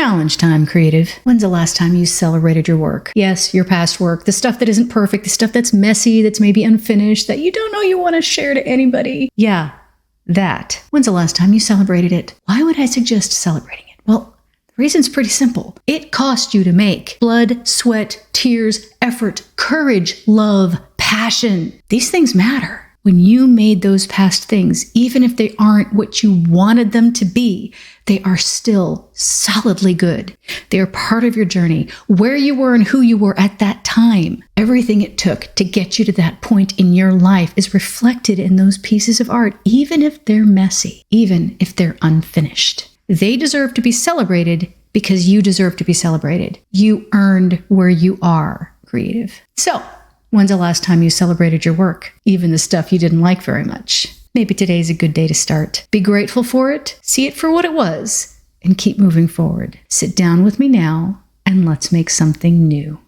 Challenge time, creative. When's the last time you celebrated your work? Yes, your past work, the stuff that isn't perfect, the stuff that's messy, that's maybe unfinished, that you don't know you want to share to anybody. Yeah, that. When's the last time you celebrated it? Why would I suggest celebrating it? Well, the reason's pretty simple. It cost you to make. Blood, sweat, tears, effort, courage, love, passion. These things matter. When you made those past things, even if they aren't what you wanted them to be, they are still solidly good. They are part of your journey, where you were and who you were at that time. Everything it took to get you to that point in your life is reflected in those pieces of art, even if they're messy, even if they're unfinished. They deserve to be celebrated because you deserve to be celebrated. You earned where you are, creative. So, when's the last time you celebrated your work, even the stuff you didn't like very much? Maybe today's a good day to start. Be grateful for it, see it for what it was, and keep moving forward. Sit down with me now, and let's make something new.